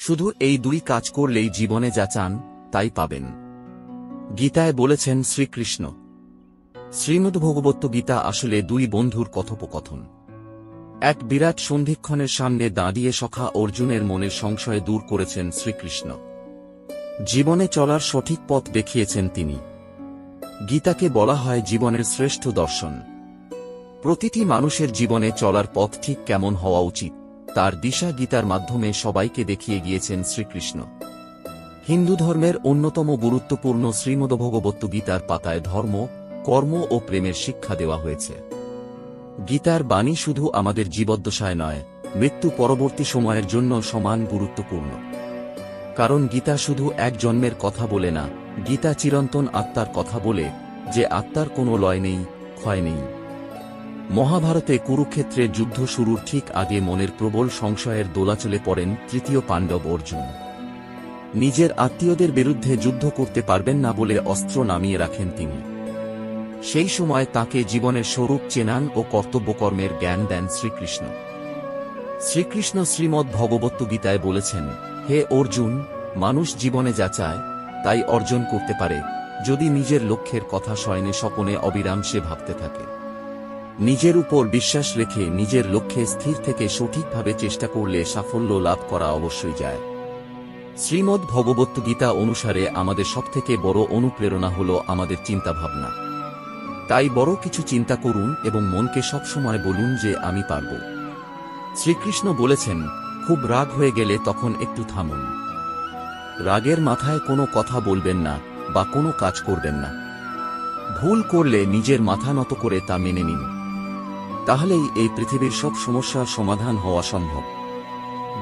শুধু এই দুই কাজ করলেই জীবনে যা চান তাই পাবেন। গীতায় বলেছেন শ্রীকৃষ্ণ। শ্রীমদ্ভগবত গীতা আসলে দুই বন্ধুর কথোপকথন। এক বিরাট সন্ধিক্ষণের সামনে দাঁড়িয়ে সখা অর্জুনের মনের সংশয় দূর করেছেন শ্রীকৃষ্ণ। জীবনে চলার সঠিক পথ দেখিয়েছেন তিনি। গীতাকে বলা হয় জীবনের শ্রেষ্ঠ দর্শন। প্রতিটি মানুষের জীবনে চলার পথ ঠিক কেমন হওয়া উচিত তার দিশা গীতার মাধ্যমে সবাইকে দেখিয়ে গিয়েছেন শ্রীকৃষ্ণ। হিন্দু ধর্মের অন্যতম গুরুত্বপূর্ণ শ্রীমদ্ভগবত গীতার পাতায় ধর্ম, কর্ম ও প্রেমের শিক্ষা দেওয়া হয়েছে। গীতার বাণী শুধু আমাদের জীবদ্দশায় নয়, মৃত্যু পরবর্তী সময়ের জন্য সমান গুরুত্বপূর্ণ। কারণ গীতা শুধু এক জন্মের কথা বলে না, গীতা চিরন্তন আত্মার কথা বলে, যে আত্মার কোনো লয় নেই, ক্ষয় নেই। মহাভারতে কুরুক্ষেত্রের যুদ্ধ শুরুর ঠিক আগে মনের প্রবল সংশয়ের দোলাচলে পড়েন তৃতীয় পাণ্ডব অর্জুন। নিজের আত্মীয়দের বিরুদ্ধে যুদ্ধ করতে পারবেন না বলে অস্ত্র নামিয়ে রাখেন তিনি। সেই সময় তাকে জীবনের স্বরূপ চেনান ও কর্তব্যকর্মের জ্ঞান দেন শ্রীকৃষ্ণ। শ্রীকৃষ্ণ শ্রীমদ্ভগবত গীতায় বলেছেন, হে অর্জুন, মানুষ জীবনে যা চায় তাই অর্জন করতে পারে যদি নিজের লক্ষ্যের কথা শয়নে স্বপনে অবিরাম সে ভাবতে থাকে। নিজের উপর বিশ্বাস রেখে নিজের লক্ষ্যে স্থির থেকে সঠিকভাবে চেষ্টা করলে সাফল্য লাভ করা অবশ্যই যায়। শ্রীমদ্ভগবত গীতা অনুসারে আমাদের সবথেকে বড় অনুপ্রেরণা হল আমাদের চিন্তাভাবনা। তাই বড় কিছু চিন্তা করুন এবং মনকে সবসময় বলুন যে আমি পারব। শ্রীকৃষ্ণ বলেছেন, খুব রাগ হয়ে গেলে তখন একটু থামুন। রাগের মাথায় কোনো কথা বলবেন না বা কোনো কাজ করবেন না। ভুল করলে নিজের মাথা নত করে তা মেনে নিন। তাহলেই এই পৃথিবীর সব সমস্যার সমাধান হওয়া সম্ভব।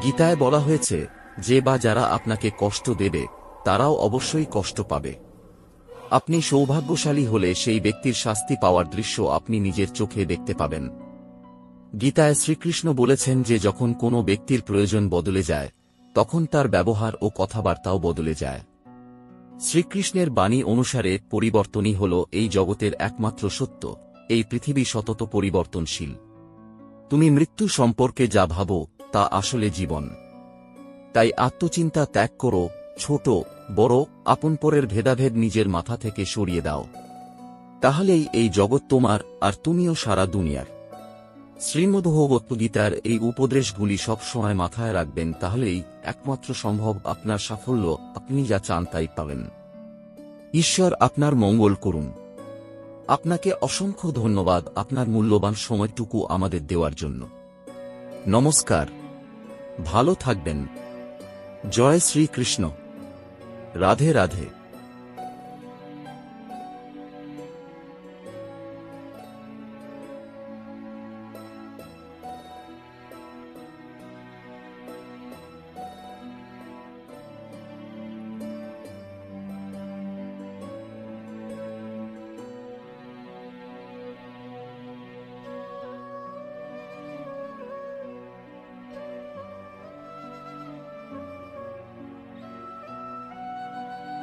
গীতায় বলা হয়েছে, যে বা যারা আপনাকে কষ্ট দেবে তারাও অবশ্যই কষ্ট পাবে। আপনি সৌভাগ্যশালী হলে সেই ব্যক্তির শাস্তি পাওয়ার দৃশ্য আপনি নিজের চোখে দেখতে পাবেন। গীতায় শ্রীকৃষ্ণ বলেছেন যে যখন কোনো ব্যক্তির প্রয়োজন বদলে যায় তখন তার ব্যবহার ও কথাবার্তাও বদলে যায়। শ্রীকৃষ্ণের বাণী অনুসারে পরিবর্তনই হল এই জগতের একমাত্র সত্য। এই পৃথিবী সতত পরিবর্তনশীল। তুমি মৃত্যু সম্পর্কে যা ভাবো তা আসলে জীবন। তাই আত্মচিন্তা ত্যাগ করো, ছোট বড় আপন পরের ভেদাভেদ নিজের মাথা থেকে সরিয়ে দাও। তাহলেই এই জগৎ তোমার আর তুমিও সারা দুনিয়ার। শ্রীমদ্ভগবত গীতার এই উপদেশগুলি সব সময় মাথায় রাখবেন, তাহলেই একমাত্র সম্ভব আপনার সাফল্য। আপনি যা চান তাই পাবেন। ঈশ্বর আপনার মঙ্গল করুন। আপনাকে অসংখ্য ধন্যবাদ আপনার মূল্যবান সময়টুকু আমাদের দেওয়ার জন্য। নমস্কার, ভালো থাকবেন। জয় শ্রীকৃষ্ণ। রাধে রাধে।